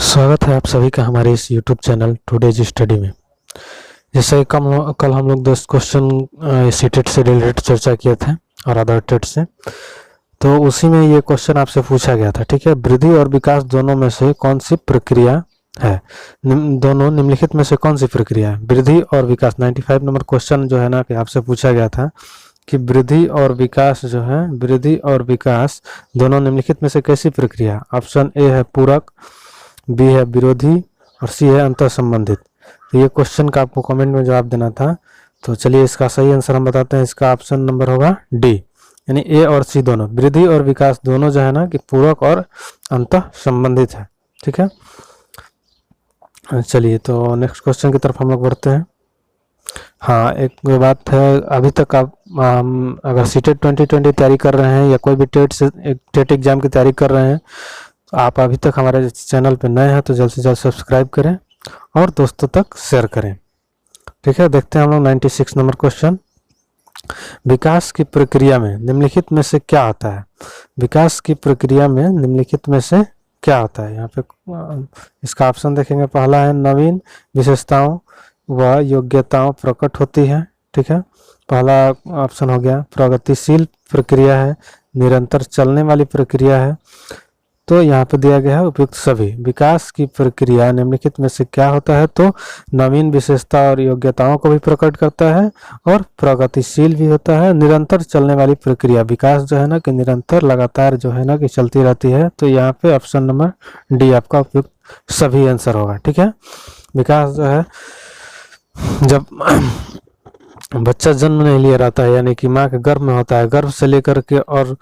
स्वागत है आप सभी का हमारे इस YouTube चैनल टुडेज स्टडी में। जैसे कि कल हम लोग 10 क्वेश्चन सीटेट से रिलेटेड चर्चा किए थे और अदर टेट से, तो उसी में ये क्वेश्चन आपसे पूछा गया था। ठीक है, वृद्धि और विकास दोनों में से कौन सी प्रक्रिया है? दोनों निम्नलिखित में से कौन सी प्रक्रिया है? वृद्धि और विकास 95 नंबर क्वेश्चन जो है ना कि आपसे पूछा गया था कि वृद्धि और विकास जो है, वृद्धि और विकास दोनों निम्नलिखित में से कैसी प्रक्रिया? ऑप्शन ए है पूरक, बी है विरोधी और सी है अंतर संबंधित। तो ये क्वेश्चन का आपको कमेंट में जवाब देना था। तो चलिए इसका सही आंसर हम बताते हैं। इसका ऑप्शन नंबर होगा डी, यानी ए और सी दोनों, वृद्धि और विकास दोनों जो है ना कि पूरक और अंतर संबंधित है। ठीक है, चलिए तो नेक्स्ट क्वेश्चन की तरफ हम लोग बढ़ते हैं। हाँ, एक बात है, अभी तक आप अगर सीटेट 2020 तैयारी कर रहे हैं या कोई भी टेट एग्जाम की तैयारी कर रहे हैं, आप अभी तक हमारे चैनल पर नए हैं तो जल्द से जल्द सब्सक्राइब करें और दोस्तों तक शेयर करें। ठीक है, देखते हैं हम लोग 96 नंबर क्वेश्चन। विकास की प्रक्रिया में निम्नलिखित में से क्या होता है? विकास की प्रक्रिया में निम्नलिखित में से क्या होता है? यहाँ पे इसका ऑप्शन देखेंगे। पहला है नवीन विशेषताओं व योग्यताओं प्रकट होती है। ठीक है, पहला ऑप्शन हो गया। प्रगतिशील प्रक्रिया है, निरंतर चलने वाली प्रक्रिया है। तो यहाँ पे दिया गया है उपयुक्त सभी। विकास की प्रक्रिया निम्नलिखित में से क्या होता है? तो नवीन विशेषता और योग्यताओं को भी प्रकट करता है और प्रगतिशील भी होता है। निरंतर चलने वाली प्रक्रिया, विकास जो है ना कि निरंतर लगातार जो है ना कि चलती रहती है। तो यहाँ पे ऑप्शन नंबर डी आपका उपयुक्त सभी आंसर होगा। ठीक है, विकास जो है जब बच्चा जन्म नहीं लिया रहता है, यानी कि माँ के गर्भ में होता है, गर्भ से लेकर के और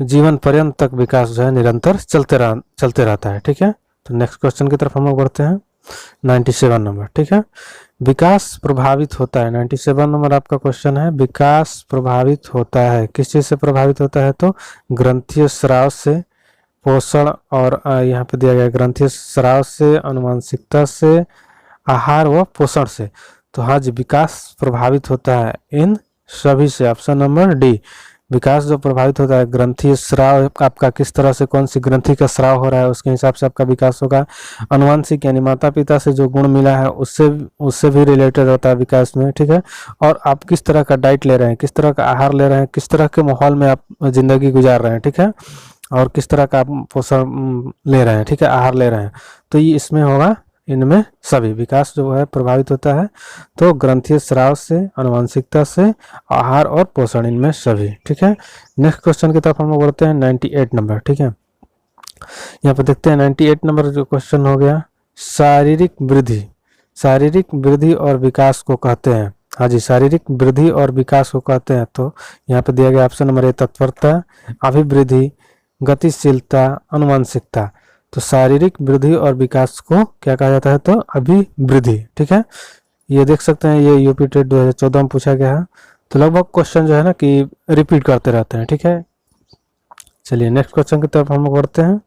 जीवन पर्यंत तक विकास जो है निरंतर चलते रहता है। ठीक है, तो नेक्स्ट क्वेश्चन की तरफ हम लोग बढ़ते हैं। 97 नंबर। ठीक है, विकास प्रभावित होता है। 97 नंबर आपका क्वेश्चन है, विकास प्रभावित होता है किस चीज से प्रभावित होता है? तो ग्रंथीय स्राव से, पोषण और यहाँ पे दिया गया ग्रंथीय स्राव से, अनुवांशिकता से, आहार व पोषण से। तो हाँ जी, विकास प्रभावित होता है इन सभी से। ऑप्शन नंबर डी, विकास जो प्रभावित होता है, ग्रंथीय स्राव आपका किस तरह से, कौन सी ग्रंथि का स्राव हो रहा है उसके हिसाब से आपका विकास होगा। अनुवांशिक यानी माता पिता से जो गुण मिला है उससे भी रिलेटेड होता है विकास में। ठीक है, और आप किस तरह का डाइट ले रहे हैं, किस तरह का आहार ले रहे हैं, किस तरह के माहौल में आप जिंदगी गुजार रहे हैं। ठीक है, और किस तरह का आप पोषण ले रहे हैं, ठीक है, आहार ले रहे हैं। तो ये इसमें होगा, इनमें सभी विकास जो है प्रभावित होता है। तो ग्रंथीय स्राव से, अनुवांशिकता से, आहार और पोषण, इनमें सभी। ठीक है, नेक्स्ट क्वेश्चन की तरफ हम लोग बढ़ते हैं। 98 नंबर। ठीक है, यहाँ पे देखते हैं 98 नंबर जो क्वेश्चन हो गया, शारीरिक वृद्धि। शारीरिक वृद्धि और विकास को कहते हैं। हाँ जी, शारीरिक वृद्धि और विकास को कहते हैं। तो यहाँ पे दिया गया ऑप्शन नंबर ए तत्परता, अभिवृद्धि, गतिशीलता, अनुवांशिकता। तो शारीरिक वृद्धि और विकास को क्या कहा जाता है? तो अभिवृद्धि। ठीक है, ये देख सकते हैं, ये यूपी टेट 2014 में पूछा गया है। तो लगभग क्वेश्चन जो है ना कि रिपीट करते रहते हैं। ठीक है, चलिए नेक्स्ट क्वेश्चन की तरफ हम लोग बढ़ते हैं।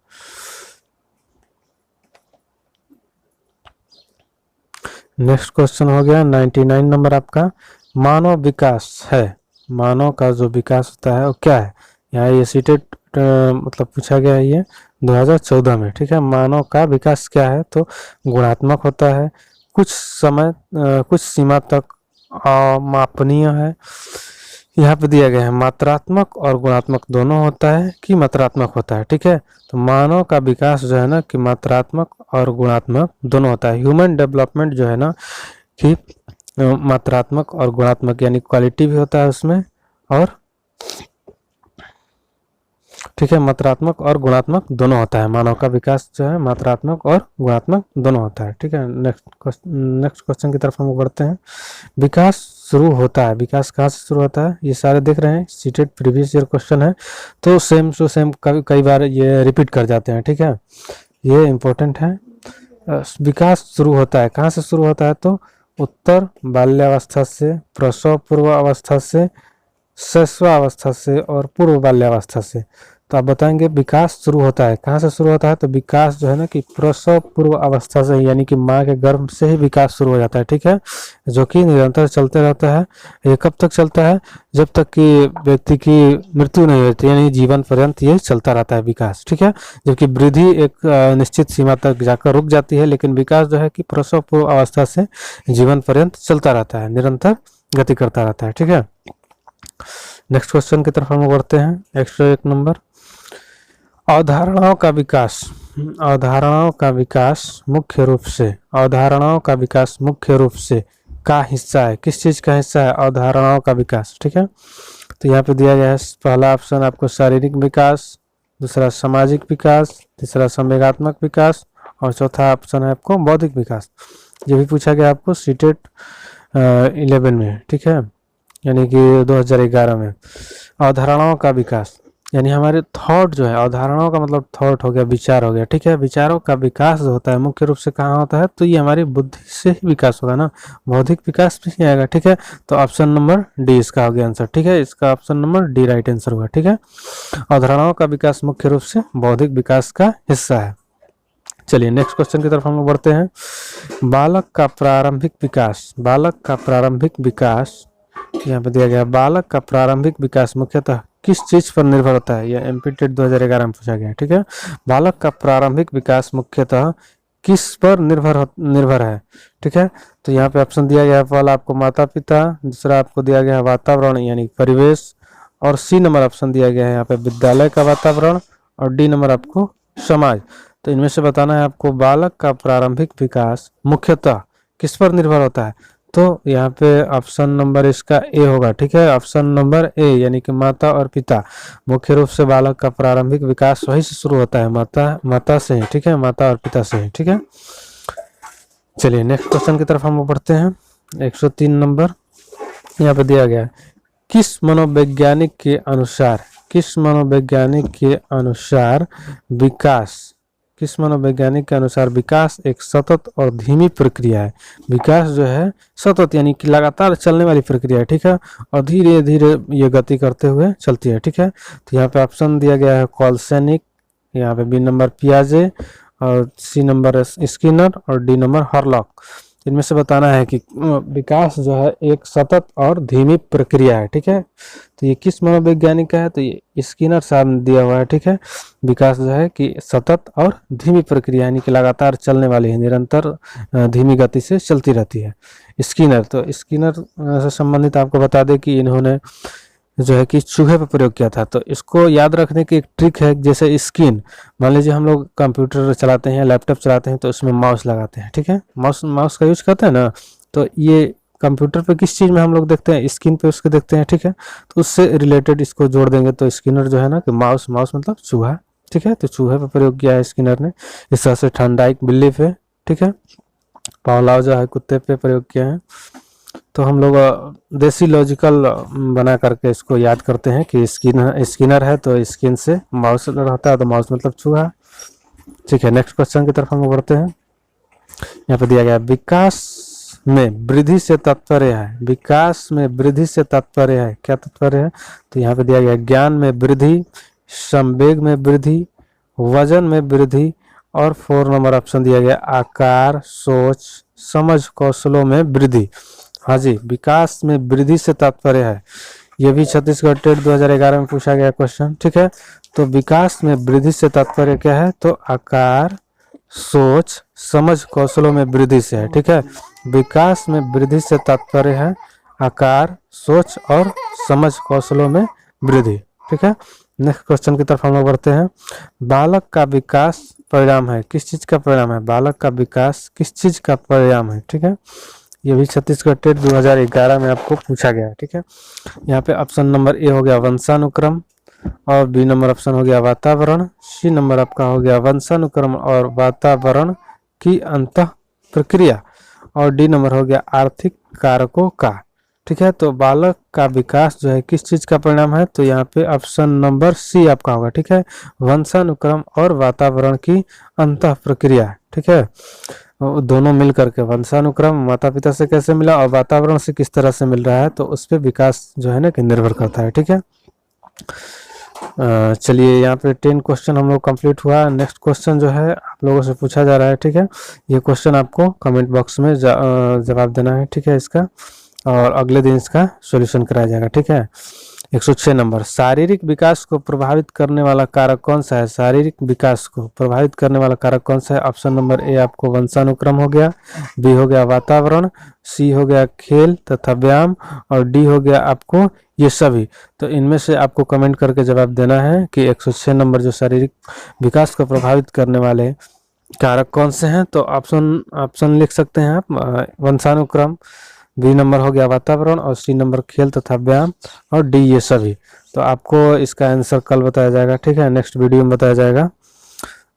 नेक्स्ट क्वेश्चन हो गया 99 नंबर आपका, मानव विकास है। मानव का जो विकास होता है वो क्या है? यहाँ ये सीटेट मतलब पूछा गया है ये 2014 में। ठीक है, मानव का विकास क्या है? तो गुणात्मक होता है, कुछ समय कुछ सीमा तक मापनीय है। यहाँ पे दिया गया है मात्रात्मक और गुणात्मक दोनों होता है कि मात्रात्मक होता है। ठीक है, तो मानव का विकास जो है ना कि मात्रात्मक और गुणात्मक दोनों होता है। ह्यूमन डेवलपमेंट जो है ना कि मात्रात्मक और गुणात्मक, यानी क्वालिटी भी होता है उसमें, और ठीक है, मात्रात्मक और गुणात्मक दोनों होता है। मानव का विकास जो है मात्रात्मक और गुणात्मक दोनों होता है। ठीक है, नेक्स्ट क्वेश्चन की तरफ हम बढ़ते हैं। विकास शुरू होता है, विकास कहाँ से शुरू होता है? ये सारे देख रहे हैं, सीटेट प्रीवियस ईयर क्वेश्चन है, तो सेम टू सेम कई बार ये रिपीट कर जाते हैं। ठीक है, ये इम्पोर्टेंट है। विकास शुरू होता है कहाँ से शुरू होता है? तो उत्तर बाल्यावस्था से, प्रसव पूर्व अवस्था से, शैशवावस्था से और पूर्व बाल्यावस्था से। तो तो आप बताएंगे विकास शुरू होता है कहाँ से शुरू होता है, तो विकास जो है ना कि प्रसव पूर्व अवस्था से यानी कि माँ के गर्भ से ही विकास शुरू हो जाता है, ठीक है, जो कि निरंतर चलते रहता है। ये कब तक चलता है, जब तक कि व्यक्ति की मृत्यु नहीं होती, यानी जीवन पर्यंत ये चलता रहता है विकास, ठीक है। जबकि वृद्धि एक निश्चित सीमा तक जाकर रुक जाती है, लेकिन विकास जो है कि प्रसव पूर्व अवस्था से जीवन पर्यंत चलता रहता है, निरंतर गति करता रहता है, ठीक है। नेक्स्ट क्वेश्चन की तरफ हम बढ़ते हैं। 101 नंबर, अवधारणाओं का विकास। अवधारणाओं का विकास मुख्य रूप से, अवधारणाओं का विकास मुख्य रूप से का हिस्सा है, किस चीज का हिस्सा है, अवधारणाओं का विकास, ठीक है। तो यहाँ पे दिया गया है पहला ऑप्शन आपको शारीरिक विकास, दूसरा सामाजिक विकास, तीसरा संवेगात्मक विकास और चौथा ऑप्शन है आपको बौद्धिक विकास। ये भी पूछा गया आपको सीटेट 11 में, ठीक है, यानी कि 2011 में। अवधारणाओं का विकास यानी हमारे थॉट जो है, अवधारणाओं का मतलब थॉट हो गया, विचार हो गया, ठीक है। विचारों का विकास जो होता है मुख्य रूप से कहाँ होता है, तो ये हमारी बुद्धि से ही विकास होगा ना, बौद्धिक विकास भी नहीं आएगा, ठीक है। तो ऑप्शन नंबर डी इसका हो गया आंसर, ठीक है, इसका option number D right answer होगा, ठीक है। अवधारणाओं का विकास मुख्य रूप से बौद्धिक विकास का हिस्सा है। चलिए नेक्स्ट क्वेश्चन की तरफ हम लोग बढ़ते हैं। बालक का प्रारंभिक विकास, बालक का प्रारंभिक विकास यहाँ पे दिया गया, बालक का प्रारंभिक विकास मुख्यतः किस चीज पर निर्भर होता है, यह एमपीटेट 2011 में पूछा गया है, ठीक है। बालक का प्रारंभिक विकास मुख्यतः किस पर निर्भर है, ठीक है। तो यहाँ पे ऑप्शन दिया गया है, पहला आपको माता पिता, दूसरा आपको दिया गया है वातावरण यानी परिवेश, और सी नंबर ऑप्शन दिया गया है यहाँ पे विद्यालय का वातावरण, और डी नंबर आपको समाज। तो इनमें से बताना है आपको बालक का प्रारंभिक विकास मुख्यतः किस पर निर्भर होता है, तो यहाँ पे ऑप्शन नंबर इसका ए होगा, ठीक है, ऑप्शन नंबर ए यानी कि माता और पिता। मुख्य रूप से बालक का प्रारंभिक विकास वही से शुरू होता है, माता से ही, ठीक है, माता और पिता से ही, ठीक है। चलिए नेक्स्ट क्वेश्चन की तरफ हम बढ़ते हैं। 103 नंबर यहाँ पे दिया गया है, किस मनोवैज्ञानिक के अनुसार, किस मनोवैज्ञानिक के अनुसार विकास, किस मनोवैज्ञानिक के अनुसार विकास एक सतत और धीमी प्रक्रिया है। विकास जो है सतत यानी कि लगातार चलने वाली प्रक्रिया है, ठीक है, और धीरे धीरे ये गति करते हुए चलती है, ठीक है। तो यहाँ पे ऑप्शन दिया गया है कॉलसेनिक, यहाँ पे बी नंबर पियाजे, और सी नंबर स्किनर, और डी नंबर हॉरलॉक। इनमें से बताना है कि विकास जो है एक सतत और धीमी प्रक्रिया है, ठीक है। तो ये किस मनोवैज्ञानिक का है, तो ये स्किनर साहब ने दिया हुआ है, ठीक है। विकास जो है कि सतत और धीमी प्रक्रिया यानी कि लगातार चलने वाली है, निरंतर धीमी गति से चलती रहती है, स्किनर। तो स्किनर से संबंधित आपको बता दें कि इन्होंने जो है कि चूहे पर प्रयोग किया था। तो इसको याद रखने की एक ट्रिक है, जैसे स्क्रीन, मान लीजिए हम लोग कंप्यूटर चलाते हैं, लैपटॉप चलाते हैं, तो उसमें माउस लगाते हैं, ठीक है, माउस का यूज करते हैं ना, तो ये कंप्यूटर पे किस चीज़ में हम लोग देखते हैं, स्क्रीन पे उसको देखते हैं, ठीक है। तो उससे रिलेटेड इसको जोड़ देंगे, तो स्किनर जो है ना कि माउस मतलब चूहा, ठीक है, तो चूहे पर प्रयोग किया है स्किनर ने। इस तरह से थॉर्नडाइक बिल्ली पे, ठीक है, पावलोव जो है कुत्ते पे प्रयोग किया है। तो हम लोग देसी लॉजिकल बना करके इसको याद करते हैं कि स्किनर है तो स्किन से माउस रहता है, तो माउस मतलब चूहा, ठीक है। नेक्स्ट क्वेश्चन की तरफ हम बढ़ते हैं। यहाँ पे दिया गया विकास में वृद्धि से तात्पर्य है, विकास में वृद्धि से तात्पर्य है, क्या तात्पर्य है, तो यहाँ पे दिया गया ज्ञान में वृद्धि, संवेग में वृद्धि, वजन में वृद्धि, और 4 नंबर ऑप्शन दिया गया आकार, सोच, समझ, कौशलों में वृद्धि। हाँ जी, विकास में वृद्धि से तात्पर्य है, ये भी छत्तीसगढ़ टेट 2011 में पूछा गया क्वेश्चन, ठीक है। तो विकास में वृद्धि से तात्पर्य क्या है, तो आकार, सोच, समझ, कौशलों में वृद्धि से है, ठीक है। विकास में वृद्धि से तात्पर्य है आकार, सोच और समझ, कौशलों में वृद्धि, ठीक है। नेक्स्ट क्वेश्चन की तरफ हम लोग बढ़ते हैं। बालक का विकास परिणाम है, किस चीज का परिणाम है, बालक का विकास किस चीज का परिणाम है, ठीक है। ये भी छत्तीसगढ़ टेट 2011 में आपको पूछा गया है, ठीक है। यहाँ पे ऑप्शन नंबर ए हो गया वंशानुक्रम, और बी नंबर ऑप्शन हो गया वातावरण, सी नंबर आपका हो गया वंशानुक्रम और वातावरण की अंतः प्रक्रिया, और डी नंबर हो गया आर्थिक कारकों का, ठीक है। तो बालक का विकास जो है किस चीज का परिणाम है, तो यहाँ पे ऑप्शन नंबर सी आपका होगा, ठीक है, वंशानुक्रम और वातावरण की अंतः प्रक्रिया, ठीक है। दोनों मिल करके वंशानुक्रम माता पिता से कैसे मिला और वातावरण से किस तरह से मिल रहा है, तो उस पर विकास जो है ना कि निर्भर करता है, ठीक है। चलिए यहाँ पे 10 क्वेश्चन हम लोग कंप्लीट हुआ। नेक्स्ट क्वेश्चन जो है आप लोगों से पूछा जा रहा है, ठीक है। ये क्वेश्चन आपको कमेंट बॉक्स में जवाब देना है, ठीक है इसका, और अगले दिन इसका सॉल्यूशन कराया जाएगा, ठीक है। 106 नंबर, शारीरिक विकास को प्रभावित करने वाला कारक कौन सा है? शारीरिक विकास को प्रभावित करने वाला कारक कौन सा है? ऑप्शन नंबर ए आपको वंशानुक्रम हो गया, बी हो गया वातावरण, सी हो गया खेल तथा व्यायाम, और डी हो गया आपको ये सभी। तो इनमें से आपको कमेंट करके जवाब देना है कि 106 नंबर जो शारीरिक विकास को प्रभावित करने वाले कारक कौन से हैं। तो ऑप्शन लिख सकते हैं आप, वंशानुक्रम, बी नंबर हो गया वातावरण, और सी नंबर खेल तथा व्यायाम, और डी ये सभी। तो आपको इसका आंसर कल बताया जाएगा, ठीक है, नेक्स्ट वीडियो में बताया जाएगा।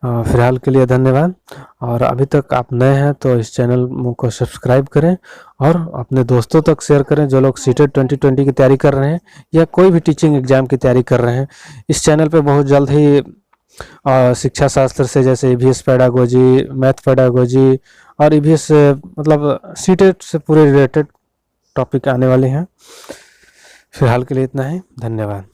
फिलहाल के लिए धन्यवाद। और अभी तक आप नए हैं तो इस चैनल को सब्सक्राइब करें और अपने दोस्तों तक शेयर करें जो लोग सीटेट 2020 की तैयारी कर रहे हैं या कोई भी टीचिंग एग्जाम की तैयारी कर रहे हैं। इस चैनल पे बहुत जल्द ही शिक्षा शास्त्र से जैसे ईवीएस पेडागोजी, मैथ पेडागोजी और ईवीएस से मतलब सीटेट से पूरे रिलेटेड टॉपिक आने वाले हैं। फिलहाल के लिए इतना ही, धन्यवाद।